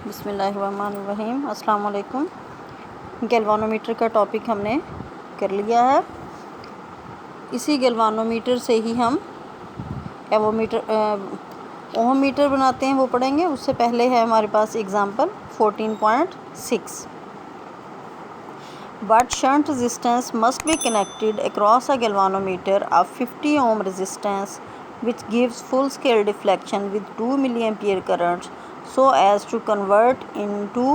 बिस्मिल्लाहिर्रहमानिर्रहीम। अस्सलाम वालेकुम। गैल्वानोमीटर का टॉपिक हमने कर लिया है। इसी गैल्वानोमीटर से ही हम ओम मीटर बनाते हैं, वो पढ़ेंगे। उससे पहले है हमारे पास example 14.6। But shunt resistance must be connected across a galvanometer of 50 ohm resistance which gives full scale deflection with 2 milliampere current so as to convert into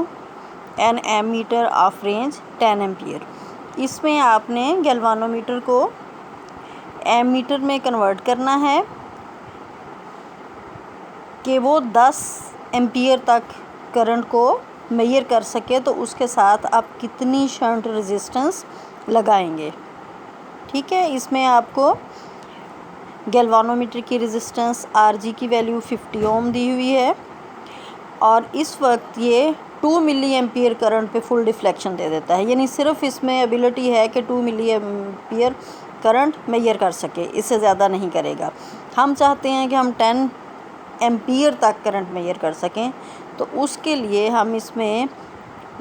an ammeter of range 10 ampere। इसमें आपने galvanometer को ammeter में convert करना है कि वो 10 ampere तक current को मेजर कर सके, तो उसके साथ आप कितनी शंट रेजिस्टेंस लगाएंगे। ठीक है, इसमें आपको गैल्वानोमीटर की रेजिस्टेंस आरजी की वैल्यू 50 ओम दी हुई है और इस वक्त ये 2 मिली एम्पियर करंट पे फुल डिफ्लेक्शन दे देता है। यानी सिर्फ इसमें एबिलिटी है कि 2 मिली एम्पियर करंट मेजर कर सके, इससे ज़्यादा नहीं करेगा। हम चाहते हैं कि हम 10 एम्पियर तक करंट मेजर कर सकें, तो उसके लिए हम इसमें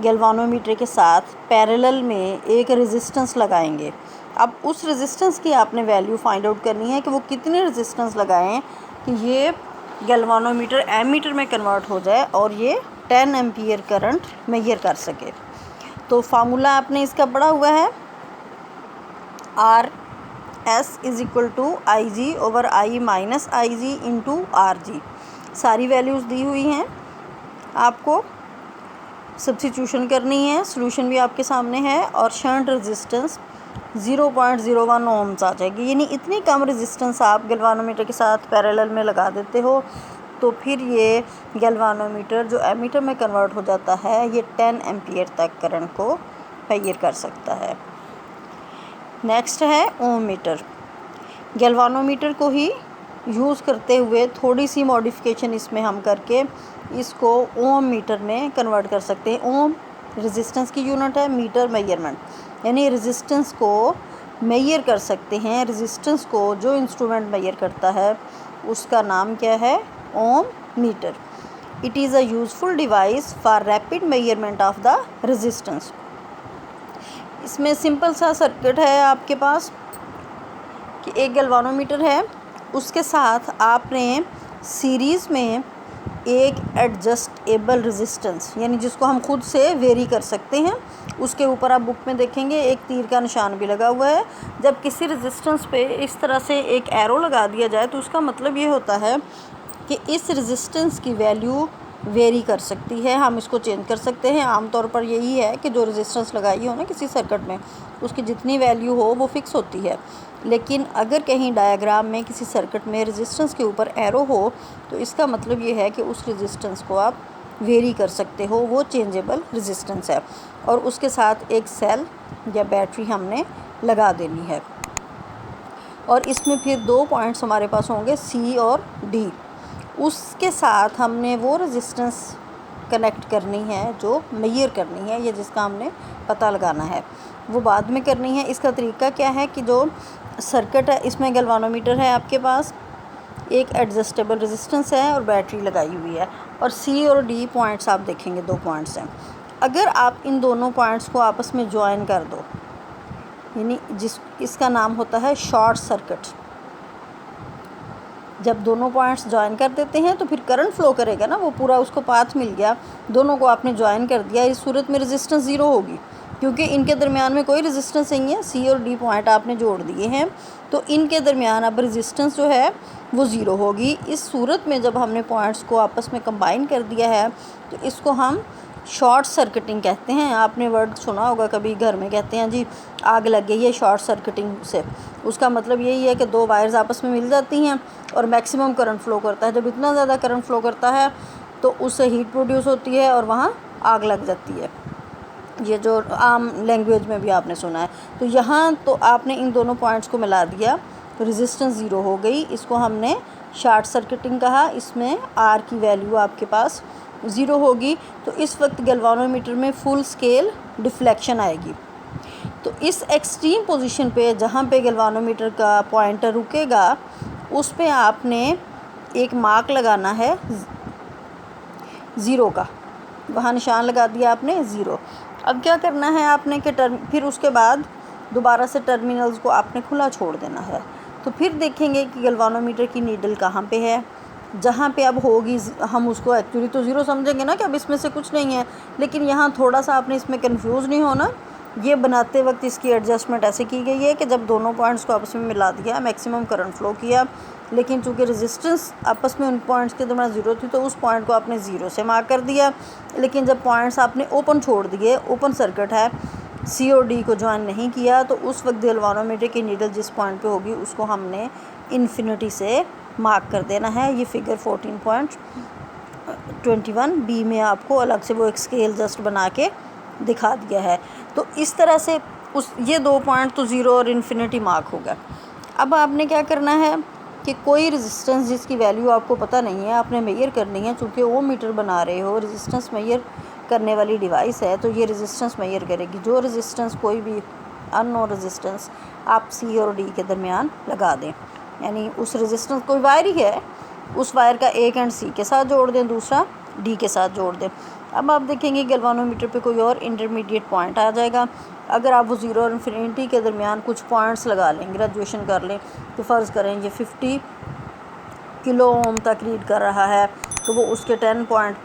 गैल्वानोमीटर के साथ पैरेलल में एक रेजिस्टेंस लगाएंगे। अब उस रेजिस्टेंस की आपने वैल्यू फाइंड आउट करनी है कि वो कितनी रेजिस्टेंस लगाएं कि ये गैल्वानोमीटर एमीटर में कन्वर्ट हो जाए और ये 10 एम्पियर करंट मेजर कर सके। तो फार्मूला आपने इसका पढ़ा हुआ है, RS = IG/I - IG × RG। सारी वैल्यूज़ दी हुई हैं, आपको सब्स्टिट्यूशन करनी है। सॉल्यूशन भी आपके सामने है और शंट रेजिस्टेंस 0.01 ओम्स आ जाएगी। यानी इतनी कम रेजिस्टेंस आप गैल्वानोमीटर के साथ पैरेलल में लगा देते हो, तो फिर ये गैल्वानोमीटर जो एमीटर में कन्वर्ट हो जाता है, ये 10 एम्पियर तक करंट को मेजर कर सकता है। नेक्स्ट है ओम मीटर। गैल्वानोमीटर को ही यूज़ करते हुए थोड़ी सी मॉडिफिकेशन इसमें हम करके इसको ओम मीटर में कन्वर्ट कर सकते हैं। ओम रेजिस्टेंस की यूनिट है, मीटर मेजरमेंट, यानी रेजिस्टेंस को मेजर कर सकते हैं। रेजिस्टेंस को जो इंस्ट्रूमेंट मेजर करता है उसका नाम क्या है? Ohm meter. It is a useful device for rapid measurement of the resistance. इसमें सिंपल सा सर्किट है आपके पास कि एक गैल्वानोमीटर है, उसके साथ आपने सीरीज़ में एक एडजस्टेबल रेजिस्टेंस, यानी जिसको हम खुद से वेरी कर सकते हैं, उसके ऊपर आप बुक में देखेंगे एक तीर का निशान भी लगा हुआ है। जब किसी रेजिस्टेंस पे इस तरह से एक एरो लगा दिया जाए तो उसका मतलब ये होता है कि इस रेजिस्टेंस की वैल्यू वेरी कर सकती है, हम इसको चेंज कर सकते हैं। आमतौर पर यही है कि जो रेजिस्टेंस लगाई हो ना किसी सर्किट में, उसकी जितनी वैल्यू हो वो फिक्स होती है। लेकिन अगर कहीं डायग्राम में किसी सर्किट में रेजिस्टेंस के ऊपर एरो हो, तो इसका मतलब ये है कि उस रेजिस्टेंस को आप वेरी कर सकते हो, वो चेंजेबल रेजिस्टेंस है। और उसके साथ एक सेल या बैटरी हमने लगा देनी है और इसमें फिर 2 पॉइंट्स हमारे पास होंगे, C और D। उसके साथ हमने वो रेजिस्टेंस कनेक्ट करनी है जो मेजर करनी है या जिसका हमने पता लगाना है, वो बाद में करनी है। इसका तरीका क्या है कि जो सर्किट है, इसमें गैल्वानोमीटर है आपके पास, एक एडजस्टेबल रेजिस्टेंस है और बैटरी लगाई हुई है, और C और D पॉइंट्स आप देखेंगे 2 पॉइंट्स हैं। अगर आप इन दोनों पॉइंट्स को आपस में ज्वाइन कर दो, यानी इसका नाम होता है शॉर्ट सर्किट। जब दोनों पॉइंट्स ज्वाइन कर देते हैं तो फिर करंट फ्लो करेगा ना, वो पूरा उसको पाथ मिल गया, दोनों को आपने ज्वाइन कर दिया। इस सूरत में रेजिस्टेंस 0 होगी क्योंकि इनके दरमियान में कोई रेजिस्टेंस नहीं है। C और D पॉइंट आपने जोड़ दिए हैं, तो इनके दरमियान अब रेजिस्टेंस जो है वो 0 होगी। इस सूरत में जब हमने पॉइंट्स को आपस में कंबाइन कर दिया है तो इसको हम शॉर्ट सर्किटिंग कहते हैं। आपने वर्ड सुना होगा कभी, घर में कहते हैं जी आग लग गई है शॉर्ट सर्किटिंग से। उसका मतलब यही है कि 2 वायर्स आपस में मिल जाती हैं और मैक्सिमम करंट फ़्लो करता है। जब इतना ज़्यादा करंट फ़्लो करता है तो उससे हीट प्रोड्यूस होती है और वहाँ आग लग जाती है। ये जो आम लैंग्वेज में भी आपने सुना है। तो यहाँ तो आपने इन दोनों पॉइंट्स को मिला दिया तो रेजिस्टेंस 0 हो गई। इसको हमने शॉर्ट सर्किटिंग कहा। इसमें R की वैल्यू आपके पास 0 होगी, तो इस वक्त गैल्वानोमीटर में फुल स्केल डिफ्लेक्शन आएगी। तो इस एक्सट्रीम पोजीशन पे जहाँ पे गैल्वानोमीटर का पॉइंटर रुकेगा, उस पे आपने एक मार्क लगाना है 0 का। वहाँ निशान लगा दिया आपने 0। अब क्या करना है आपने कि फिर उसके बाद दोबारा से टर्मिनल्स को आपने खुला छोड़ देना है। तो फिर देखेंगे कि गैल्वानोमीटर की नीडल कहाँ पे है। जहाँ पे अब होगी हम उसको एक्चुअली तो 0 समझेंगे ना कि अब इसमें से कुछ नहीं है, लेकिन यहाँ थोड़ा सा आपने इसमें कंफ्यूज नहीं होना। ये बनाते वक्त इसकी एडजस्टमेंट ऐसे की गई है कि जब दोनों पॉइंट्स को आपस में मिला दिया, मैक्सिमम करंट फ्लो किया, लेकिन चूँकि रेजिस्टेंस आपस में उन पॉइंट्स के दरमियान 0 थी तो उस पॉइंट को आपने 0 से मार्क कर दिया। लेकिन जब पॉइंट्स आपने ओपन छोड़ दिए, ओपन सर्किट है, सी और डी को ज्वाइन नहीं किया, तो उस वक्त गैल्वानोमीटर की नीडल जिस पॉइंट पे होगी उसको हमने इन्फिनिटी से मार्क कर देना है। ये फिगर 14.21 बी में आपको अलग से वो एक स्केल जस्ट बना के दिखा दिया है। तो इस तरह से ये 2 पॉइंट तो 0 और इन्फिनिटी मार्क हो गया। अब आपने क्या करना है कि कोई रेजिस्टेंस जिसकी वैल्यू आपको पता नहीं है आपने मेजर करनी है। चूँकि वो मीटर बना रहे हो, रेजिस्टेंस मेजर करने वाली डिवाइस है, तो ये रेजिस्टेंस मेजर करेगी। जो रेजिस्टेंस कोई भी अननोन रेजिस्टेंस आप सी और डी के दरमियान लगा दें, यानी उस रेजिस्टेंस कोई वायर ही है, उस वायर का एक एंड सी के साथ जोड़ दें, दूसरा डी के साथ जोड़ दें। अब आप देखेंगे गैल्वानोमीटर पे कोई और इंटरमीडिएट पॉइंट आ जाएगा। अगर आप वो 0 और इन्फिनिटी के दरमियान कुछ पॉइंट्स लगा लें, ग्रेजुएशन कर लें, तो फ़र्ज़ करें ये 50 किलो ओम तक रीड कर रहा है, तो वो उसके 10 पॉइंट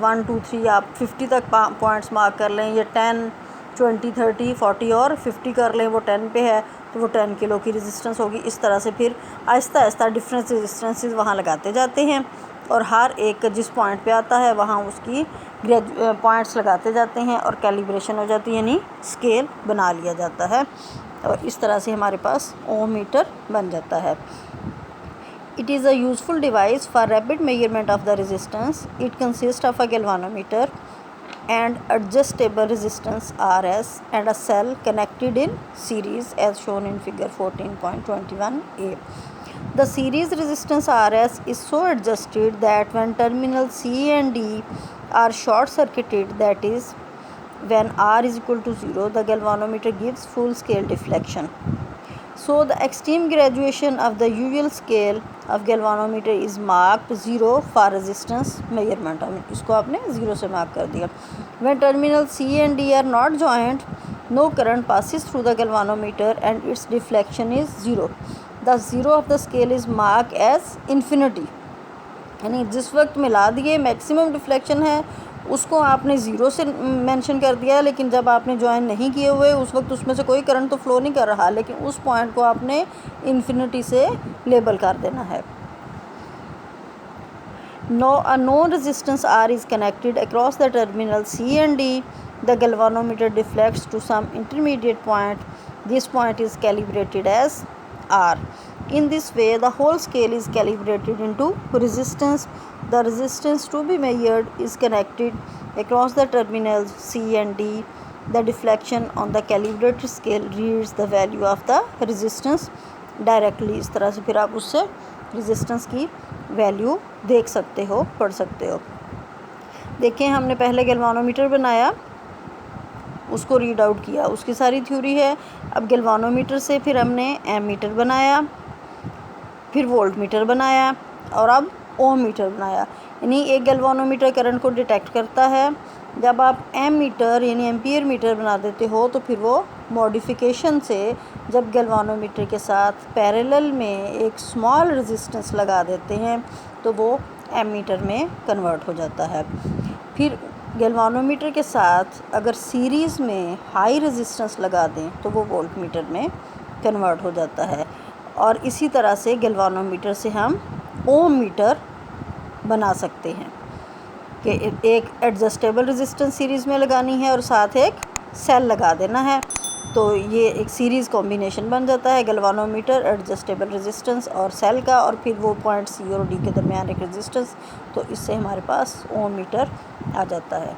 1 2 3 आप 50 तक पॉइंट्स मार्क कर लें। ये 10 20 30 40 और 50 कर लें, वो 10 पे है तो वो 10 किलो की रेजिस्टेंस होगी। इस तरह से फिर आहिस्ता आहिस्ता डिफरेंट रेजिस्टेंसेस वहाँ लगाते जाते हैं और हर एक जिस पॉइंट पे आता है वहाँ उसकी पॉइंट्स लगाते जाते हैं और कैलिब्रेशन हो जाती है, यानी स्केल बना लिया जाता है। और इस तरह से हमारे पास ओम मीटर बन जाता है। It is a useful device for rapid measurement of the resistance. It consists of a galvanometer and adjustable resistance RS and a cell connected in series as shown in figure 14.21a. The series resistance RS is so adjusted that when terminals C and D are short circuited, that is when R is equal to 0, the galvanometer gives full scale deflection. So the extreme graduation of the usual scale of galvanometer is marked 0 for resistance measurement. इसको आपने 0 से mark कर दिया। When terminals C and D are not joined, no current passes through the galvanometer and its deflection is 0. The 0 of the scale is marked as infinity. यानी जिस वक्त मिला दिए मैक्सिमम डिफ्लेक्शन है उसको आपने 0 से मेंशन कर दिया, लेकिन जब आपने ज्वाइन नहीं किए हुए उस वक्त उसमें से कोई करंट तो फ्लो नहीं कर रहा, लेकिन उस पॉइंट को आपने इन्फिनिटी से लेबल कर देना है। A known resistance R is connected across the terminal C and D. The galvanometer deflects to some intermediate point. This point is calibrated as R. In this way, the whole scale is calibrated into resistance. The resistance to be measured is connected across the terminals C and D. The deflection on the calibrated scale reads the value of the resistance directly. इस तरह से फिर आप उससे resistance की value देख सकते हो, पढ़ सकते हो। देखें, हमने पहले गैल्वानोमीटर बनाया, उसको रीड आउट किया, उसकी सारी थ्योरी है। अब गैल्वानोमीटर से फिर हमने एमीटर बनाया, फिर वोल्ट मीटर बनाया और अब ओम मीटर बनाया। यानी एक गैल्वानोमीटर करंट को डिटेक्ट करता है। जब आप एम मीटर यानी एम्पियर मीटर बना देते हो तो फिर वो मॉडिफिकेशन से जब गैल्वानोमीटर के साथ पैरेलल में एक स्मॉल रेजिस्टेंस लगा देते हैं तो वो एम मीटर में कन्वर्ट हो जाता है। फिर गैल्वानोमीटर के साथ अगर सीरीज़ में हाई रेजिस्टेंस लगा दें तो वो वोल्ट मीटर में कन्वर्ट हो जाता है। और इसी तरह से गैल्वानोमीटर से हम ओम मीटर बना सकते हैं कि एक एडजस्टेबल रेजिस्टेंस सीरीज़ में लगानी है और साथ एक सेल लगा देना है, तो ये एक सीरीज़ कॉम्बिनेशन बन जाता है गैल्वानोमीटर, एडजस्टेबल रेजिस्टेंस और सेल का, और फिर वो पॉइंट सी और डी के दरमियान एक रेजिस्टेंस, तो इससे हमारे पास ओम मीटर आ जाता है।